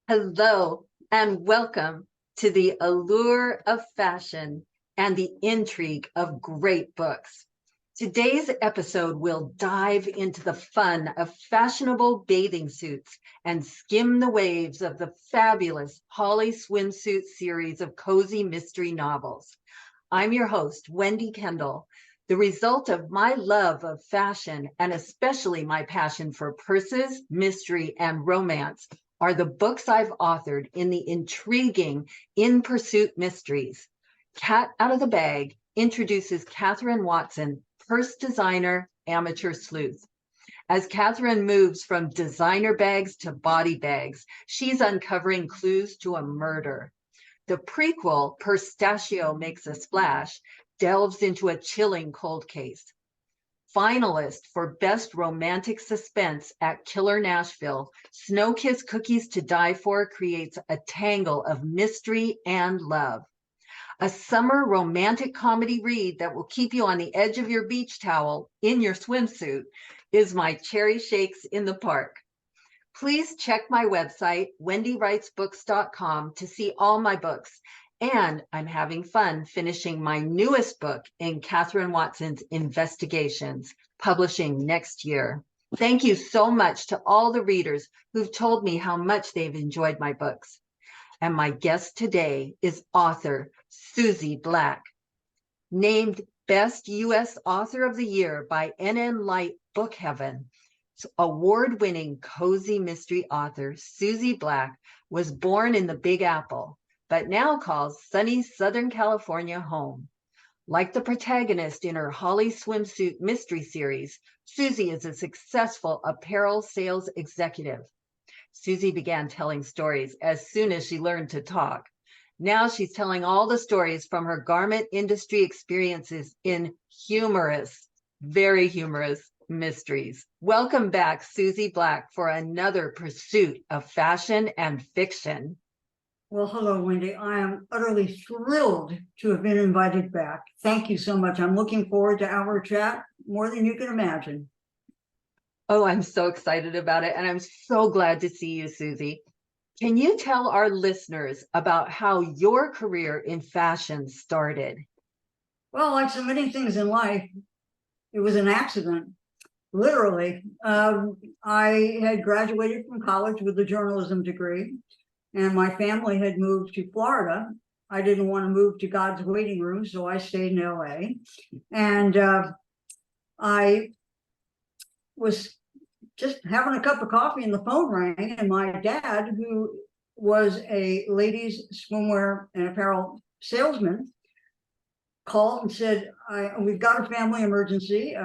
Hello and welcome to the allure of fashion and the intrigue of great books. Today's episode will dive into the fun of fashionable bathing suits and skim the waves of the fabulous Holly Swimsuit series of cozy mystery novels. I'm your host, Wendy Kendall. The result of my love of fashion and especially my passion for purses, mystery, and romance are the books I've authored in the intriguing In Pursuit Mysteries. Cat Out of the Bag introduces Catherine Watson, purse designer, amateur sleuth. As Catherine moves from designer bags to body bags, she's uncovering clues to a murder. The prequel, Pistachio Makes a Splash, delves into a chilling cold case. Finalist for Best Romantic Suspense at Killer Nashville, Snow Kiss Cookies to Die For creates a tangle of mystery and love. A summer romantic comedy read that will keep you on the edge of your beach towel in your swimsuit is my Cherry Shakes in the Park. Please check my website, wendywritesbooks.com, to see all my books. And I'm having fun finishing my newest book in Catherine Watson's Investigations, publishing next year. Thank you so much to all the readers who've told me how much they've enjoyed my books. And my guest today is author Susie Black. Named Best U.S. Author of the Year by NN Light Book Heaven, award-winning cozy mystery author Susie Black was born in the Big Apple, but now calls sunny Southern California home. Like the protagonist in her Holly Swimsuit Mystery series, Susie is a successful apparel sales executive. Susie began telling stories as soon as she learned to talk. Now she's telling all the stories from her garment industry experiences in humorous, very humorous mysteries. Welcome back, Susie Black, for another pursuit of fashion and fiction. Well, hello, Wendy. I am utterly thrilled to have been invited back. Thank you so much. I'm looking forward to our chat more than you can imagine. Oh, I'm so excited about it. And I'm so glad to see you, Susie. Can you tell our listeners about how your career in fashion started? Well, like so many things in life, it was an accident, literally. I had graduated from college with a journalism degree, and my family had moved to Florida. I didn't want to move to God's waiting room, so I stayed in LA. And I was just having a cup of coffee and the phone rang, and my dad, who was a ladies swimwear and apparel salesman, called and said, we've got a family emergency.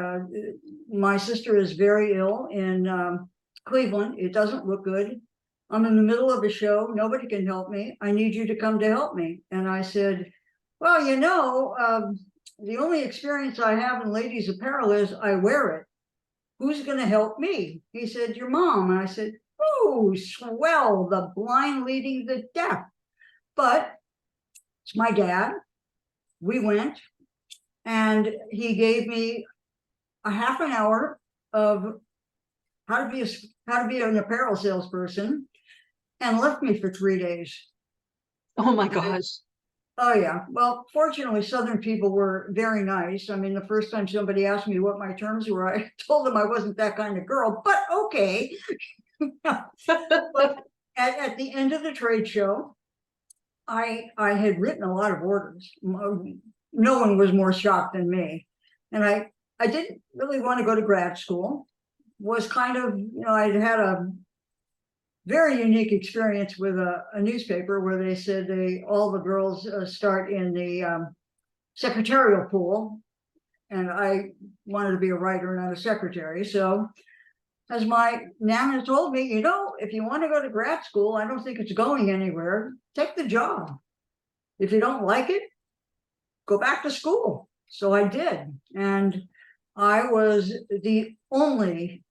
My sister is very ill in Cleveland. It doesn't look good. I'm in the middle of a show. Nobody can help me. I need you to come to help me. And I said, well, the only experience I have in ladies apparel is I wear it. Who's going to help me? He said, your mom. And I said, oh, swell, the blind leading the deaf. But it's my dad. We went, and he gave me a half an hour of how to be an apparel salesperson, and left me for 3 days. Oh my gosh. Oh yeah. Well, fortunately, Southern people were very nice. I mean, the first time somebody asked me what my terms were, I told them I wasn't that kind of girl, but okay. But at the end of the trade show, I had written a lot of orders. No one was more shocked than me. And I didn't really want to go to grad school. Was kind of, I'd had a very unique experience with a newspaper where they said all the girls start in the secretarial pool, and I wanted to be a writer, not a secretary. So as my nana told me, if you want to go to grad school, I don't think it's going anywhere, take the job. If you don't like it, go back to school. So I did. And I was the only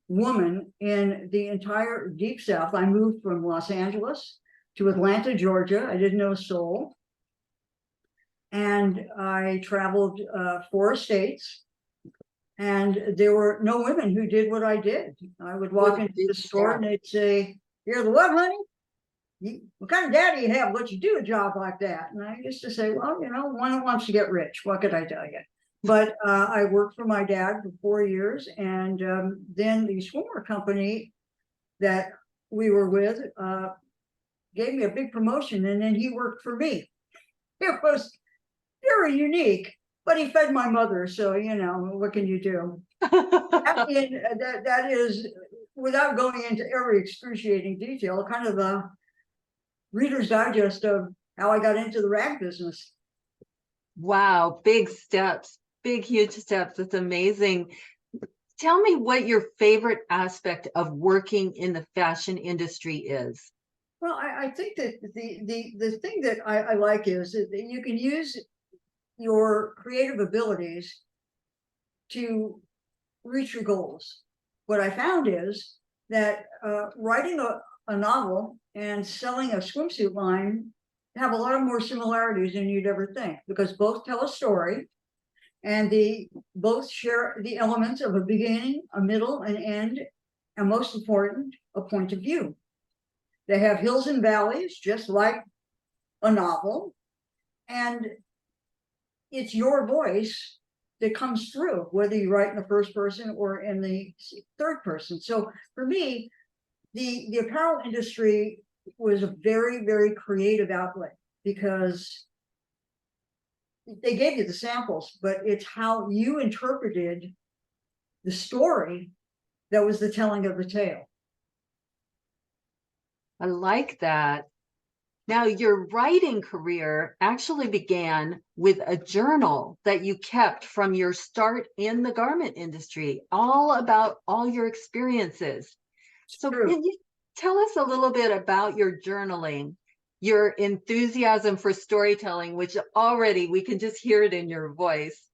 woman in the entire Deep South. I moved from Los Angeles to Atlanta, Georgia. I didn't know a soul. And I traveled 4 states, and there were no women who did what I did. I would walk into the store and they'd say, you're the what, honey? what kind of daddy you have, let you do a job like that? And I used to say, well, one wants to get rich. What could I tell you? But I worked for my dad for 4 years, and then the swimwear company that we were with gave me a big promotion, and then he worked for me. It was very unique, but he fed my mother, so what can you do? That is, without going into every excruciating detail, kind of the Reader's Digest of how I got into the rag business. Wow, big steps, big, huge steps. It's amazing. Tell me what your favorite aspect of working in the fashion industry is. Well, I think that the thing that I like is that you can use your creative abilities to reach your goals. What I found is that writing a novel and selling a swimsuit line have a lot of more similarities than you'd ever think, because both tell a story, and they both share the elements of a beginning, a middle, an end, and most important, a point of view. They have hills and valleys, just like a novel, and it's your voice that comes through, whether you write in the first person or in the third person. So for me, the apparel industry was a very, very creative outlet, because they gave you the samples, but it's how you interpreted the story that was the telling of the tale. I like that. Now, your writing career actually began with a journal that you kept from your start in the garment industry, all about all your experiences. So True. can you tell us a little bit about your journaling, your enthusiasm for storytelling, which already we can just hear it in your voice,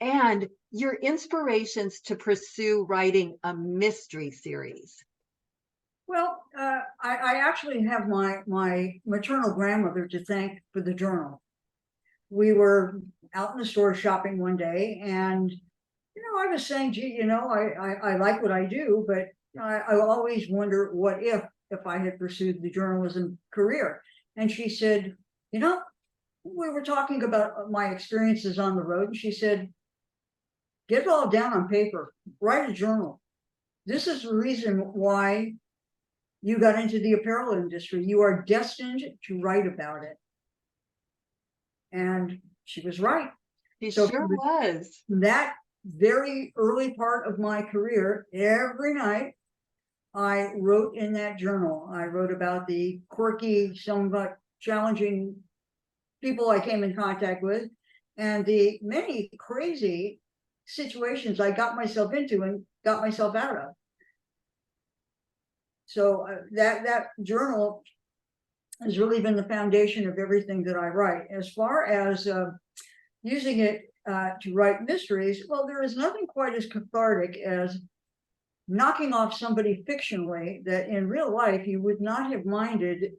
and your inspirations to pursue writing a mystery series? Well, I actually have my maternal grandmother to thank for the journal. We were out in the store shopping one day, and I was saying, gee, I like what I do, but I always wonder what if I had pursued the journalism career. And she said, we were talking about my experiences on the road, and she said, get it all down on paper, write a journal. This is the reason why you got into the apparel industry. You are destined to write about it. And she was right. She So sure was. That very early part of my career, every night I wrote in that journal. I wrote about the quirky, somewhat challenging people I came in contact with, and the many crazy situations I got myself into and got myself out of. So that journal has really been the foundation of everything that I write. As far as using it to write mysteries, well, there is nothing quite as cathartic as knocking off somebody fictionally that in real life you would not have minded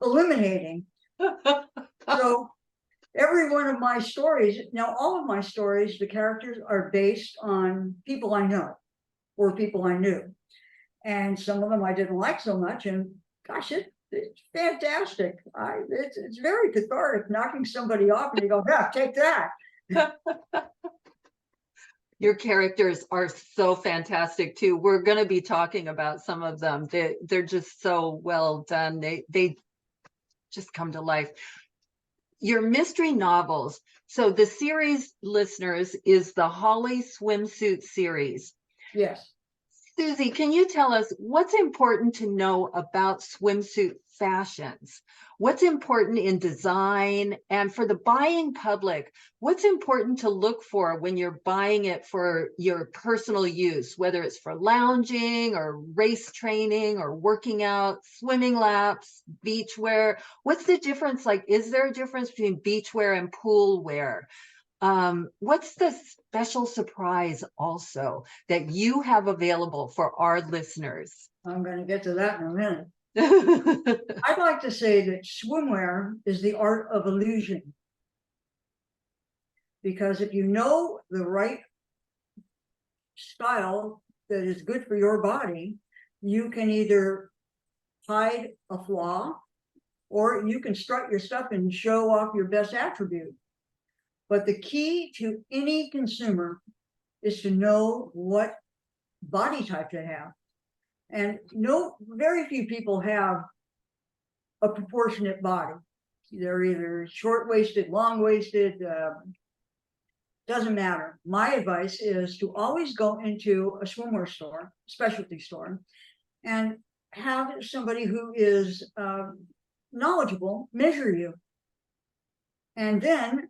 eliminating. So every one of my stories, now all of my stories, the characters are based on people I know or people I knew. And some of them I didn't like so much, and gosh, it's fantastic. It's very cathartic knocking somebody off and you go, yeah, take that. Your characters are so fantastic too. We're going to be talking about some of them. They're just so well done. They just come to life. Your mystery novels. So the series, listeners, is the Holly Swimsuit series. Yes. Susie, can you tell us what's important to know about swimsuit fashions? What's important in design? And for the buying public, what's important to look for when you're buying it for your personal use, whether it's for lounging or race training or working out, swimming laps, beach wear? What's the difference? Like, is there a difference between beach wear and pool wear? What's the special surprise also that you have available for our listeners? I'm going to get to that in a minute. I'd like to say that swimwear is the art of illusion. Because if you know the right style that is good for your body, you can either hide a flaw, or you can strut your stuff and show off your best attribute. But the key to any consumer is to know what body type they have. And very few people have a proportionate body. They're either short-waisted, long-waisted, doesn't matter. My advice is to always go into a swimwear store, specialty store, and have somebody who is knowledgeable measure you. And then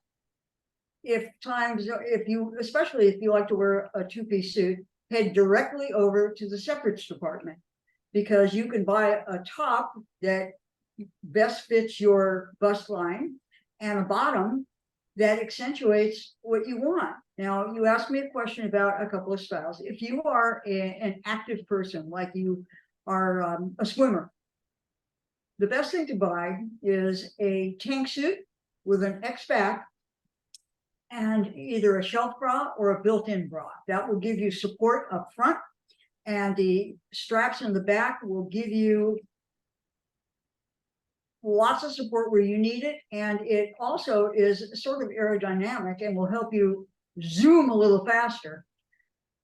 especially if you like to wear a two-piece suit, head directly over to the separates department, because you can buy a top that best fits your bust line and a bottom that accentuates what you want. Now, you asked me a question about a couple of styles. If you are an active person, like you are a swimmer, the best thing to buy is a tank suit with an X back and either a shelf bra or a built-in bra. That will give you support up front, and the straps in the back will give you lots of support where you need it. And it also is sort of aerodynamic and will help you zoom a little faster.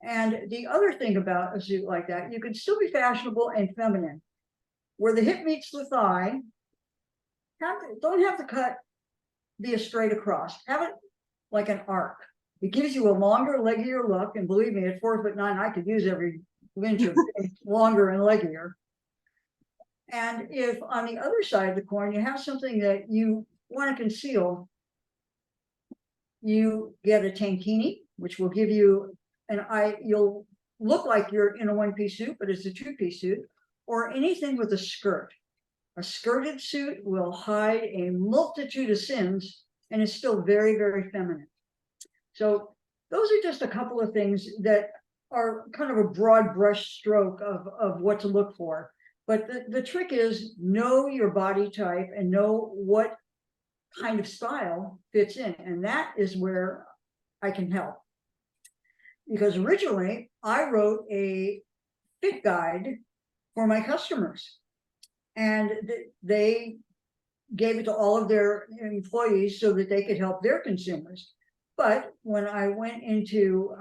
And the other thing about a suit like that, you can still be fashionable and feminine. Where the hip meets the thigh, don't have the cut be a straight across. Have it like an arc. It gives you a longer, leggier look. And believe me, at 4'9", I could use every inch of longer and leggier. And if on the other side of the coin, you have something that you want to conceal, you get a tankini, which will give you you'll look like you're in a one-piece suit, but it's a two-piece suit, or anything with a skirt. A skirted suit will hide a multitude of sins and is still very, very feminine. So those are just a couple of things that are kind of a broad brush stroke of what to look for. But the trick is know your body type and know what kind of style fits in. And that is where I can help. Because originally I wrote a fit guide for my customers. And they gave it to all of their employees so that they could help their consumers. But when I went into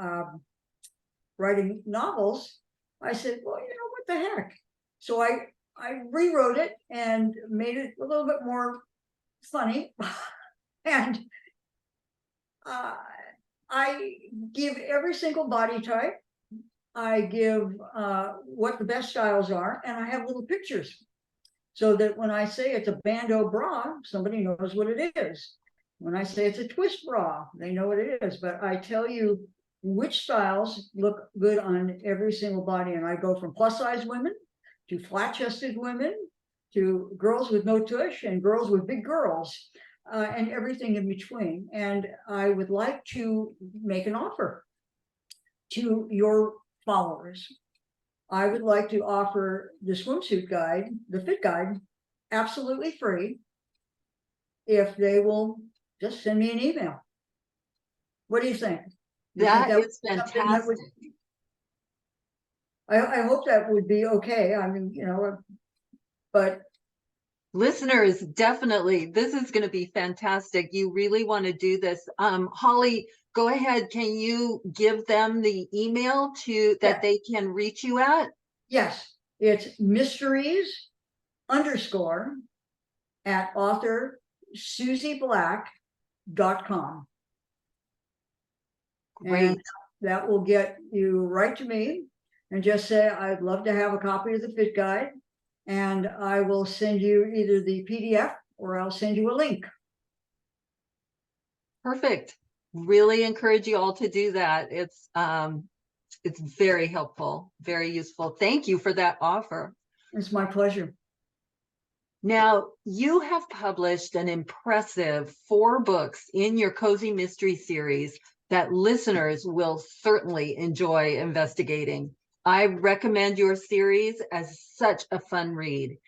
writing novels, I said, well, what the heck? So I rewrote it and made it a little bit more funny. And I give every single body type. I give what the best styles are, and I have little pictures so that when I say it's a bandeau bra, somebody knows what it is. When I say it's a twist bra, they know what it is. But I tell you which styles look good on every single body. And I go from plus size women to flat-chested women to girls with no tush and girls with big girls and everything in between. And I would like to make an offer to your followers. I would like to offer the swimsuit guide, the fit guide, absolutely free if they will just send me an email. What do you think? That is fantastic. I hope that would be okay. I mean, but listeners, definitely, this is going to be fantastic. You really want to do this. Holly, go ahead. Can you give them the email that they can reach you at? Yes, it's mysteries_@authorsusieblack.com. Great. And that will get you right to me, and just say, I'd love to have a copy of the fit guide, and I will send you either the PDF or I'll send you a link. Perfect. Really encourage you all to do that. It's very helpful, very useful. Thank you for that offer. It's my pleasure. Now, you have published an impressive 4 books in your Cozy Mystery series that listeners will certainly enjoy investigating. I recommend your series as such a fun read.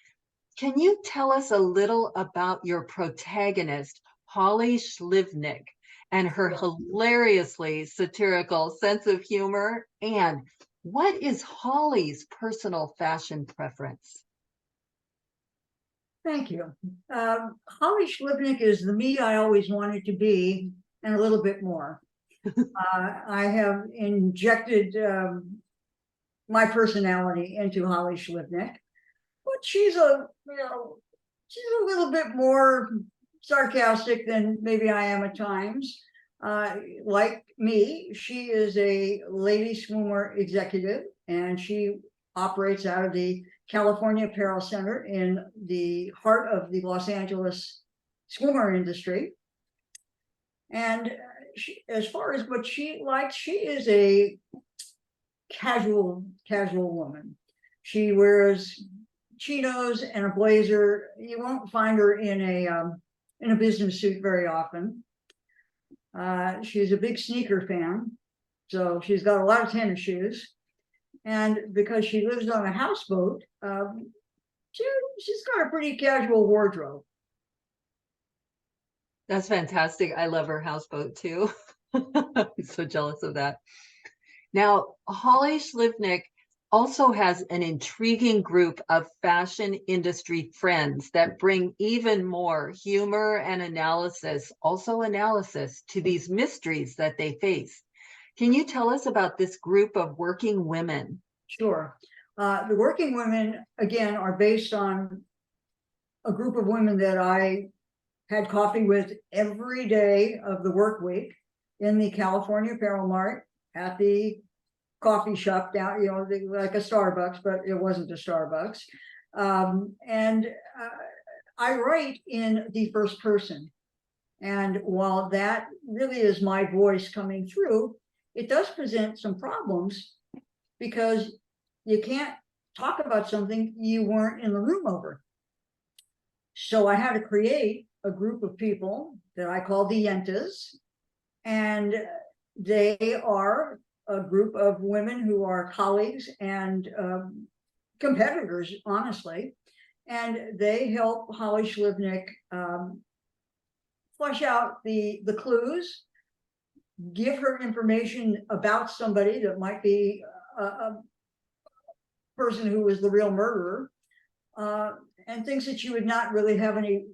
Can you tell us a little about your protagonist, Holly Swimsuit, and her hilariously satirical sense of humor? And what is Holly's personal fashion preference? Thank you. Holly Swimsuit is the me I always wanted to be, and a little bit more. I have injected my personality into Holly Swimsuit, but she's she's a little bit more sarcastic than maybe I am at times. Like me, she is a lady swimwear executive, and she operates out of the California Apparel Center in the heart of the Los Angeles swimwear industry. And as far as what she likes, she is a casual woman. She wears chinos and a blazer. You won't find her in a business suit very often. She's a big sneaker fan, so she's got a lot of tennis shoes. And because she lives on a houseboat, she's got a pretty casual wardrobe. That's fantastic. I love her houseboat too. I'm so jealous of that. Now, Holly Swimsuit also has an intriguing group of fashion industry friends that bring even more humor and analysis, to these mysteries that they face. Can you tell us about this group of working women? Sure. The working women, again, are based on a group of women that I had coffee with every day of the work week in the California Apparel Mart at the coffee shop down, like a Starbucks, but it wasn't a Starbucks. And I write in the first person. And while that really is my voice coming through, it does present some problems because you can't talk about something you weren't in the room over. So I had to create a group of people that I call the Yentas, and they are a group of women who are colleagues and competitors, honestly, and they help Holly Swimsuit flesh out the clues, give her information about somebody that might be a person who was the real murderer, and things that you would not really have any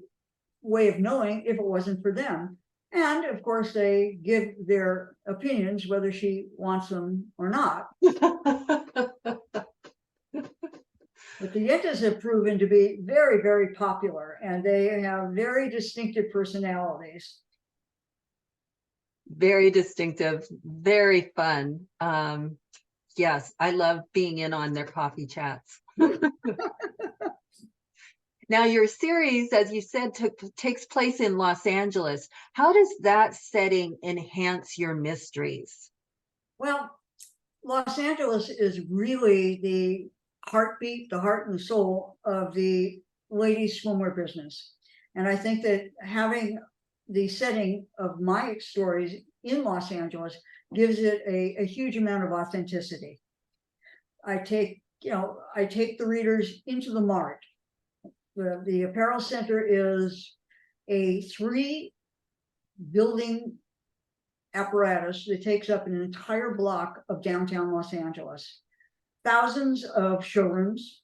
way of knowing if it wasn't for them. And of course, they give their opinions, whether she wants them or not. But the Yentas have proven to be very, very popular, and they have very distinctive personalities. Very distinctive, very fun. Yes, I love being in on their coffee chats. Now, your series, as you said, takes place in Los Angeles. How does that setting enhance your mysteries? Well, Los Angeles is really the heartbeat, the heart and the soul of the ladies swimwear business. And I think that having the setting of my stories in Los Angeles gives it a huge amount of authenticity. I take the readers into the mart. The apparel center is a 3-building apparatus that takes up an entire block of downtown Los Angeles. Thousands of showrooms.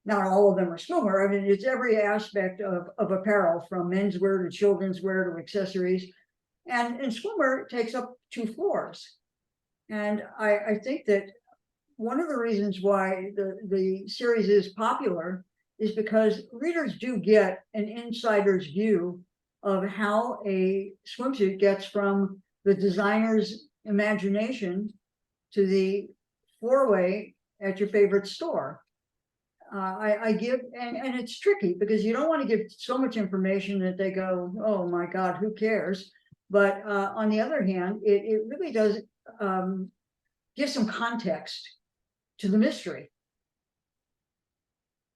Not all of them are swimwear. I mean, it's every aspect of apparel, from menswear to children's wear to accessories. And swimwear takes up 2 floors. And I think that one of the reasons why the series is popular is because readers do get an insider's view of how a swimsuit gets from the designer's imagination to the four-way at your favorite store. I give, and it's tricky because you don't want to give so much information that they go, oh my God, who cares? But on the other hand, it really does give some context to the mystery.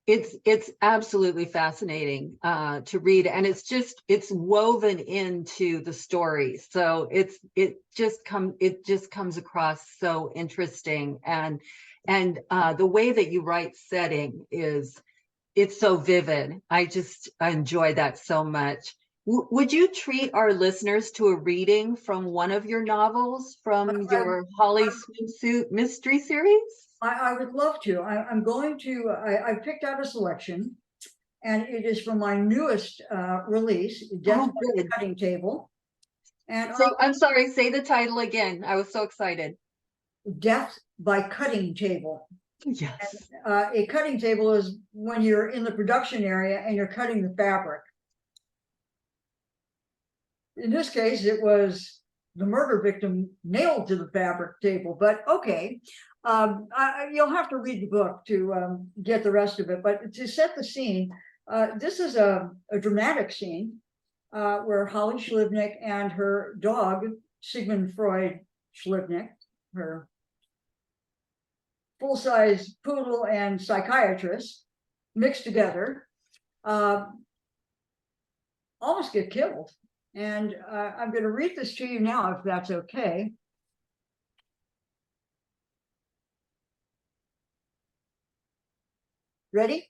It's absolutely fascinating to read, and it's woven into the story, so it just comes across so interesting, and the way that you write setting it's so vivid. I enjoy that so much. Would you treat our listeners to a reading from one of your novels from your Holly Swimsuit Mystery series? I would love to. I'm going to, I picked out a selection, and it is from my newest release, Death Oh, by the good. Cutting Table. And I'm sorry, say the title again. I was so excited. Death by Cutting Table. Yes. A cutting table is when you're in the production area and you're cutting the fabric. In this case, it was the murder victim nailed to the fabric table, but okay. You'll have to read the book to get the rest of it, but to set the scene, this is a dramatic scene where Holly Schlivnik and her dog, Sigmund Freud Schlivnik, her full-size poodle and psychiatrist, mixed together, almost get killed. And I'm going to read this to you now, if that's okay. Ready?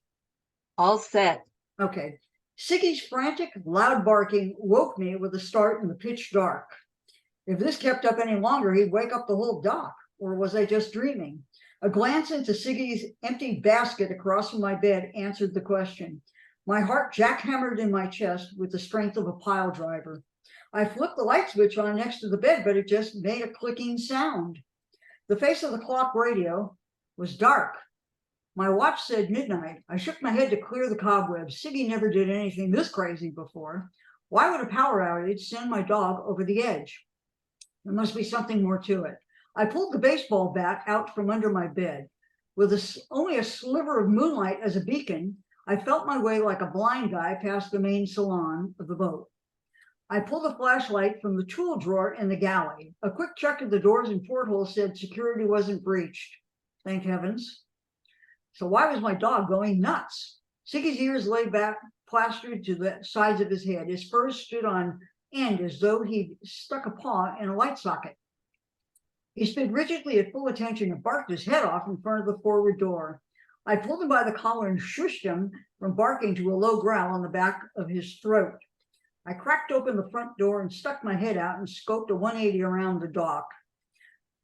All set. Okay. Siggy's frantic, loud barking woke me with a start in the pitch dark. If this kept up any longer, he'd wake up the whole dock. Or was I just dreaming? A glance into Siggy's empty basket across from my bed answered the question. My heart jackhammered in my chest with the strength of a pile driver. I flipped the light switch on next to the bed, but it just made a clicking sound. The face of the clock radio was dark. My watch said midnight. I shook my head to clear the cobwebs. Siggy never did anything this crazy before. Why would a power outage send my dog over the edge? There must be something more to it. I pulled the baseball bat out from under my bed. With only a sliver of moonlight as a beacon, I felt my way like a blind guy past the main salon of the boat. I pulled a flashlight from the tool drawer in the galley. A quick check of the doors and porthole said security wasn't breached. Thank heavens. So why was my dog going nuts? Siggy's ears lay back, plastered to the sides of his head. His furs stood on end as though he'd stuck a paw in a light socket. He stood rigidly at full attention and barked his head off in front of the forward door. I pulled him by the collar and shushed him from barking to a low growl on the back of his throat. I cracked open the front door and stuck my head out and scoped a 180 around the dock.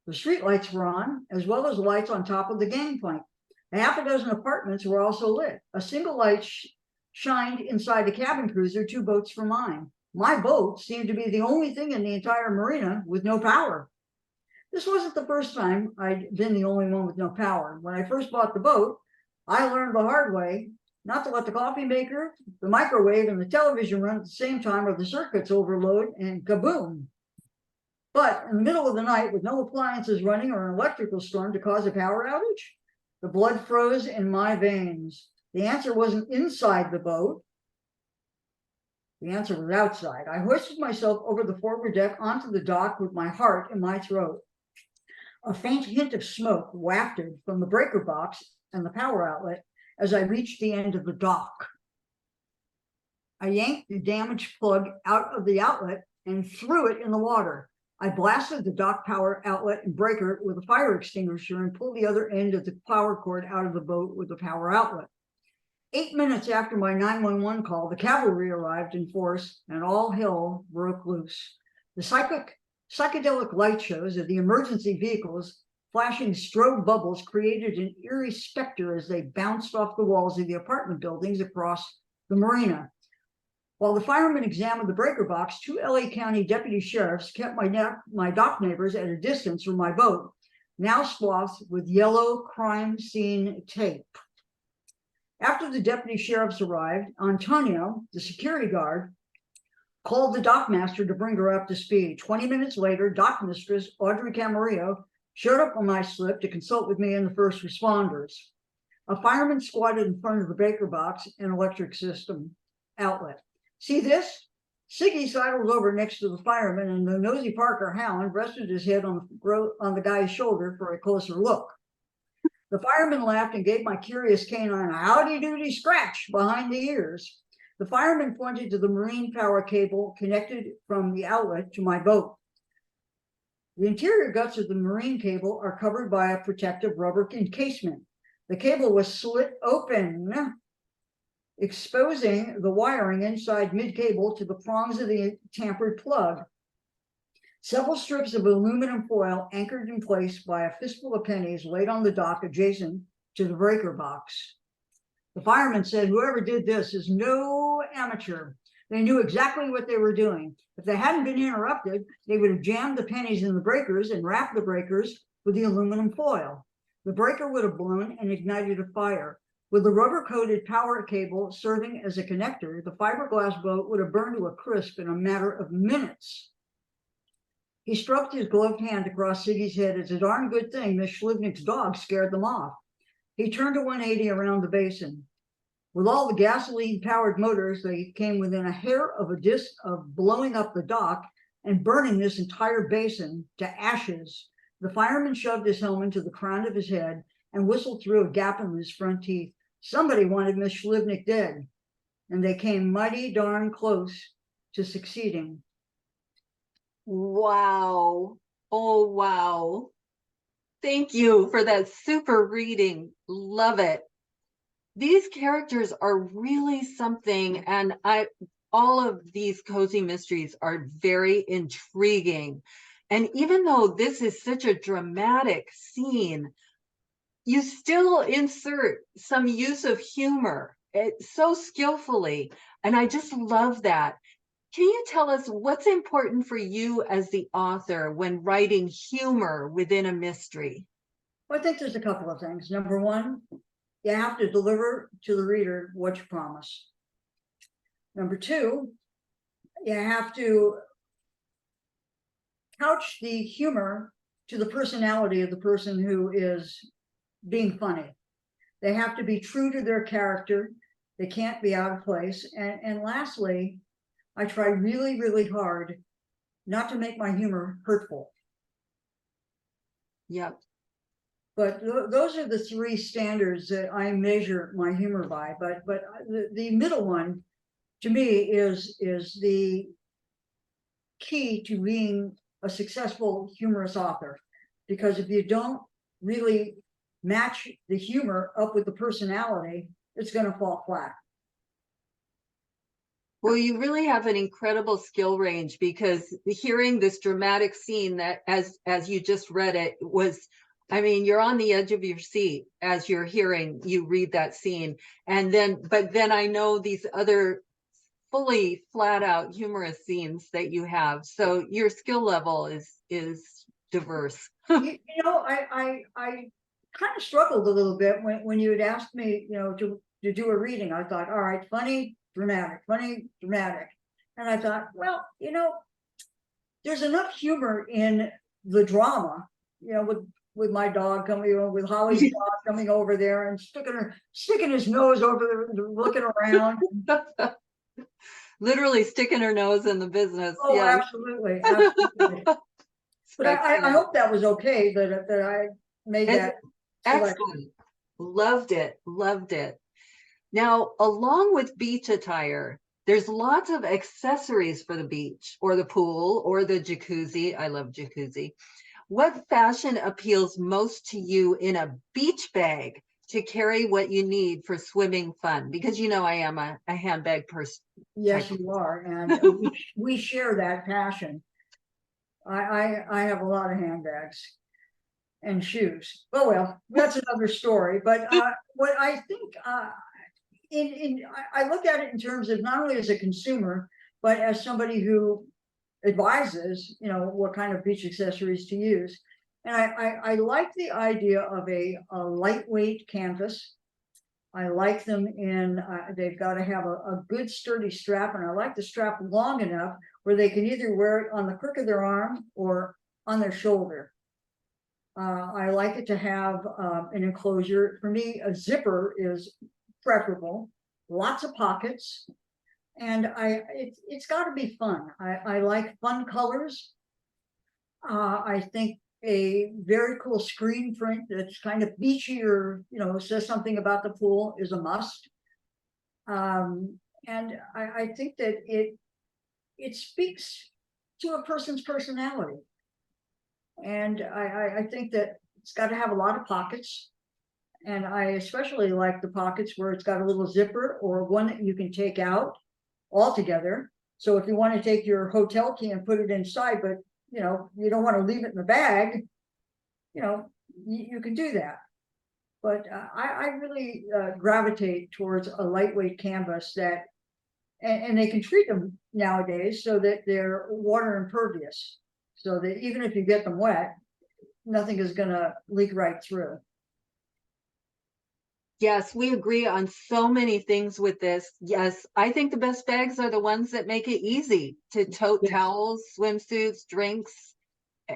The street lights were on, as well as lights on top of the gangplank. A half a dozen apartments were also lit. A single light shined inside the cabin cruiser 2 boats from mine. My boat seemed to be the only thing in the entire marina with no power. This wasn't the first time I'd been the only one with no power. When I first bought the boat, I learned the hard way not to let the coffee maker, the microwave, and the television run at the same time or the circuits overload and kaboom. But in the middle of the night, with no appliances running or an electrical storm to cause a power outage, the blood froze in my veins. The answer wasn't inside the boat. The answer was outside. I hoisted myself over the forward deck onto the dock with my heart in my throat. A faint hint of smoke wafted from the breaker box and the power outlet as I reached the end of the dock. I yanked the damaged plug out of the outlet and threw it in the water. I blasted the dock power outlet and breaker with a fire extinguisher and pulled the other end of the power cord out of the boat with the power outlet. 8 minutes after my 911 call, the cavalry arrived in force and all hell broke loose. The psychedelic light shows of the emergency vehicles flashing strobe bubbles created an eerie specter as they bounced off the walls of the apartment buildings across the marina. While the firemen examined the breaker box, 2 LA County deputy sheriffs kept my dock neighbors at a distance from my boat, now swathed with yellow crime scene tape. After the deputy sheriffs arrived, Antonio, the security guard, called the dockmaster to bring her up to speed. 20 minutes later, dock mistress Audrey Camarillo showed up on my slip to consult with me and the first responders. A fireman squatted in front of the breaker box and electric system outlet. See this? Siggy sidled over next to the fireman, and the nosy Parker hound rested his head on the guy's shoulder for a closer look. The fireman laughed and gave my curious canine a howdy-doody scratch behind the ears. The fireman pointed to the marine power cable connected from the outlet to my boat. The interior guts of the marine cable are covered by a protective rubber encasement. The cable was slit open, exposing the wiring inside mid-cable to the prongs of the tampered plug. Several strips of aluminum foil anchored in place by a fistful of pennies laid on the dock adjacent to the breaker box. The fireman said, whoever did this is no amateur. They knew exactly what they were doing. If they hadn't been interrupted, they would have jammed the pennies in the breakers and wrapped the breakers with the aluminum foil. The breaker would have blown and ignited a fire. With the rubber-coated power cable serving as a connector, the fiberglass boat would have burned to a crisp in a matter of minutes. He stroked his gloved hand across Siggy's head. It's a darn good thing Miss Schlivnick's dog scared them off. He turned to 180 around the basin. With all the gasoline-powered motors, they came within a hair of a disc of blowing up the dock and burning this entire basin to ashes. The fireman shoved his helmet to the crown of his head and whistled through a gap in his front teeth. Somebody wanted Miss Schlivnick dead, and they came mighty darn close to succeeding. Wow. Oh, wow. Thank you for that super reading. Love it. These characters are really something, and all of these cozy mysteries are very intriguing. And even though this is such a dramatic scene, you still insert some use of humor so skillfully. And I just love that. Can you tell us what's important for you as the author when writing humor within a mystery? Well, I think there's a couple of things. Number one, you have to deliver to the reader what you promise. Number two, you have to couch the humor to the personality of the person who is being funny. They have to be true to their character. They can't be out of place. And lastly, I try really, really hard not to make my humor hurtful. Yep. But those are the three standards that I measure my humor by. But the middle one, to me, is the key to being a successful humorous author. Because if you don't really match the humor up with the personality, it's going to fall flat. Well, you really have an incredible skill range, because hearing this dramatic scene that as you just read it was, I mean, you're on the edge of your seat as you're hearing you read that scene. And then, but then I know these other fully flat out humorous scenes that you have. So your skill level is diverse. you know, I kind of struggled a little bit when you had asked me, to do a reading. I thought, all right, funny, dramatic, funny, dramatic. And I thought, well, there's enough humor in the drama, with my dog coming, with Holly's dog coming over there and sticking his nose over there, looking around. Literally sticking her nose in the business. Oh, yes. Absolutely. But I hope that was okay that I made that selection. Excellent. Loved it. Now, along with beach attire, there's lots of accessories for the beach or the pool or the jacuzzi. I love jacuzzi. What fashion appeals most to you in a beach bag to carry what you need for swimming fun? Because I am a handbag person. Yes, you are, and we share that passion. I have a lot of handbags and shoes. Oh well, that's another story. But what I think, I look at it in terms of not only as a consumer, but as somebody who advises, what kind of beach accessories to use. And I like the idea of a lightweight canvas. I like them in, they've got to have a good sturdy strap, and I like the strap long enough where they can either wear it on the crook of their arm or on their shoulder. I like it to have an enclosure. For me, a zipper is preferable, lots of pockets, and it's got to be fun. I like fun colors. I think a very cool screen print that's kind of beachy or says something about the pool is a must. And I think that it speaks to a person's personality. And I think that it's got to have a lot of pockets. And I especially like the pockets where it's got a little zipper or one that you can take out altogether. So if you want to take your hotel key and put it inside, but you don't want to leave it in the bag, you can do that. But I really gravitate towards a lightweight canvas that, and they can treat them nowadays so that they're water impervious. So that even if you get them wet, nothing is going to leak right through. Yes, we agree on so many things with this. Yes, I think the best bags are the ones that make it easy to tote Yes. towels, swimsuits, drinks,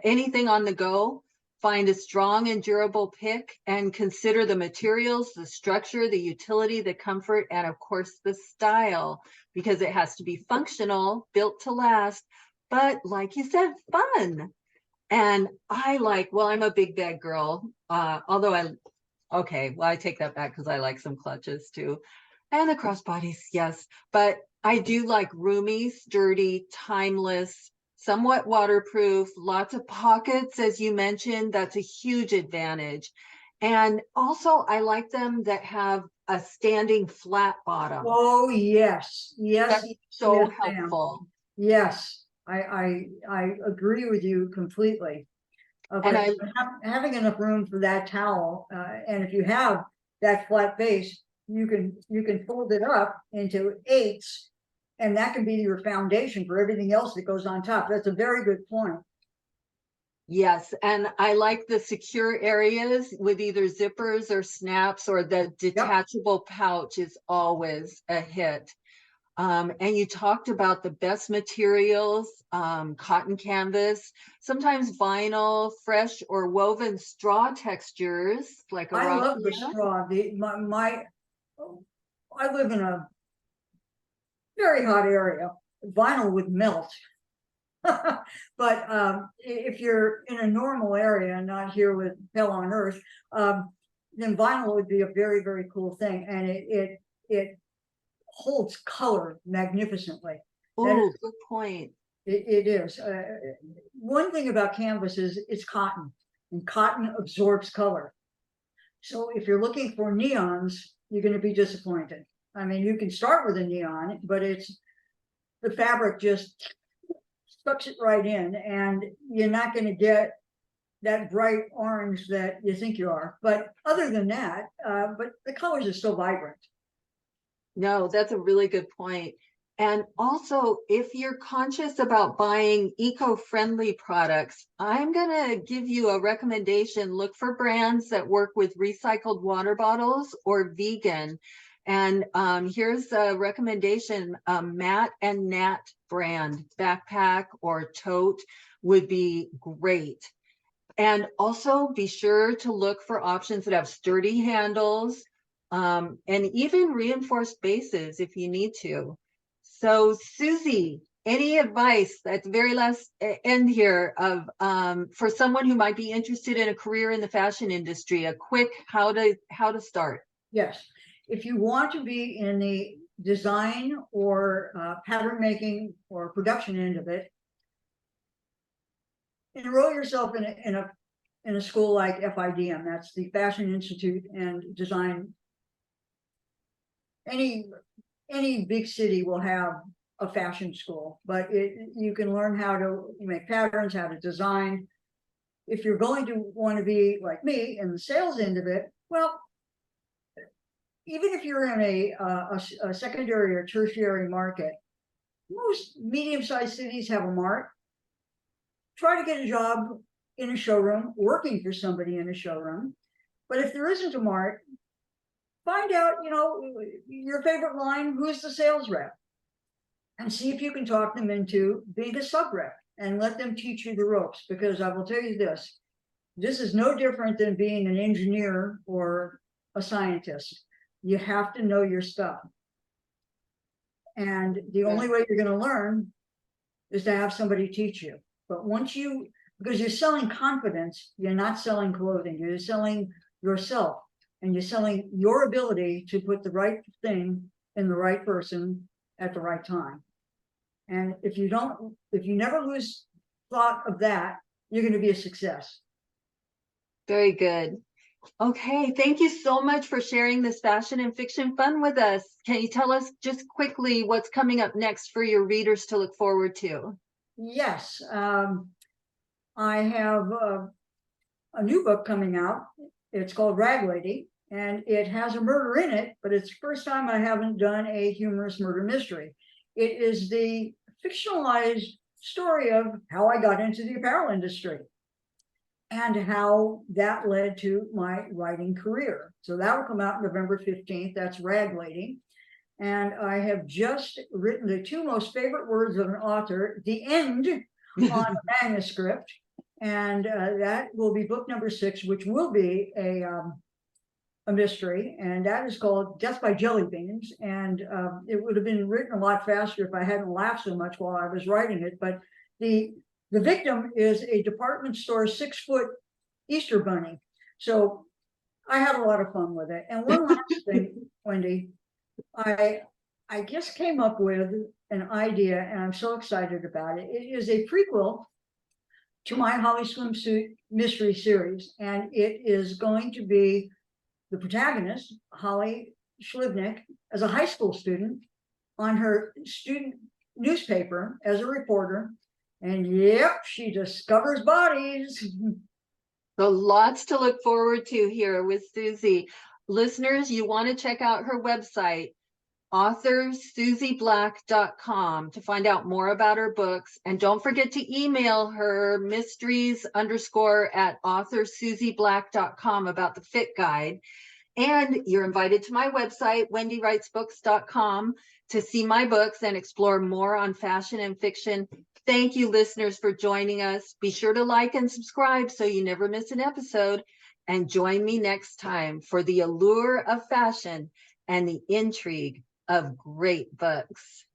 anything on the go. Find a strong and durable pick and consider the materials, the structure, the utility, the comfort, and of course the style, because it has to be functional, built to last, but like you said, fun. And I like, well, I'm a big bag girl, although okay, well, I take that back because I like some clutches too. And the crossbodies, yes. But I do like roomy, sturdy, timeless, somewhat waterproof, lots of pockets, as you mentioned. That's a huge advantage. And also, I like them that have a standing flat bottom. Oh, yes. Yes. That's Yes, so ma'am. helpful. Yes. I agree with you completely. And But having enough room for that towel, and if you have that flat base, you can fold it up into eighths, and that can be your foundation for everything else that goes on top. That's a very good point. yes, and I like the secure areas with either zippers or snaps, or the Yep. detachable pouch is always a hit. And you talked about the best materials, cotton canvas, sometimes vinyl, fresh or woven straw textures like a I love the raffia. straw. I live in a very hot area. Vinyl would melt. But if you're in a normal area and not here with hell on earth, then vinyl would be a very, very cool thing. And it holds color magnificently. That Oh, is, good point. it is. One thing about canvas is it's cotton, and cotton absorbs color. So if you're looking for neons, you're going to be disappointed. I mean, you can start with a neon, but it's the fabric just sucks it right in, and you're not going to get that bright orange that you think you are. But other than that, but the colors are so vibrant. No, that's a really good point. And also, if you're conscious about buying eco-friendly products, I'm going to give you a recommendation. Look for brands that work with recycled water bottles or vegan. And here's a recommendation, Matt and Nat brand backpack or tote would be great. And also be sure to look for options that have sturdy handles, and even reinforced bases if you need to. So, Susie, any advice at the very last end here of for someone who might be interested in a career in the fashion industry, a quick how to start? Yes. If you want to be in the design or pattern making or production end of it, enroll yourself in a school like FIDM. That's the Fashion Institute and Design. Any any big city will have a fashion school, but you can learn how to make patterns, how to design. If you're going to want to be like me in the sales end of it, well, even if you're in a secondary or tertiary market, most medium-sized cities have a mart. Try to get a job in a showroom, working for somebody in a showroom. But if there isn't a mart, find out, your favorite line, who's the sales rep, and see if you can talk them into being a sub rep and let them teach you the ropes. Because I will tell you this is no different than being an engineer or a scientist. You have to know your stuff. And the only way you're going to learn is to have somebody teach you. But because you're selling confidence, you're not selling clothing, you're selling yourself, and you're selling your ability to put the right thing in the right person at the right time. And if you never lose thought of that, you're going to be a success. Very good. Okay, thank you so much for sharing this fashion and fiction fun with us. Can you tell us just quickly what's coming up next for your readers to look forward to? Yes, I have a new book coming out. It's called Rag Lady, and it has a murder in it, but it's the first time I haven't done a humorous murder mystery. It is the fictionalized story of how I got into the apparel industry and how that led to my writing career. So that will come out November 15th. That's Rag Lady. And I have just written the two most favorite words of an author, the end, on a manuscript. And that will be book number 6, which will be a mystery. And that is called Death by Jelly Beans. And it would have been written a lot faster if I hadn't laughed so much while I was writing it. But the victim is a department store 6-foot Easter bunny. So I had a lot of fun with it. And one last thing, Wendy, I just came up with an idea, and I'm so excited about it. It is a prequel to my Holly Swimsuit Mystery series, and it is going to be the protagonist, Holly Swimsuit, as a high school student on her student newspaper as a reporter. And yep, she discovers bodies. So lots to look forward to here with Susie. Listeners, you want to check out her website, authorsusieblack.com, to find out more about her books. And don't forget to email her mysteries_at authorsusieblack.com about the fit guide. And you're invited to my website, wendywritesbooks.com, to see my books and explore more on fashion and fiction. Thank you, listeners, for joining us. Be sure to like and subscribe so you never miss an episode. And join me next time for the allure of fashion and the intrigue of great books.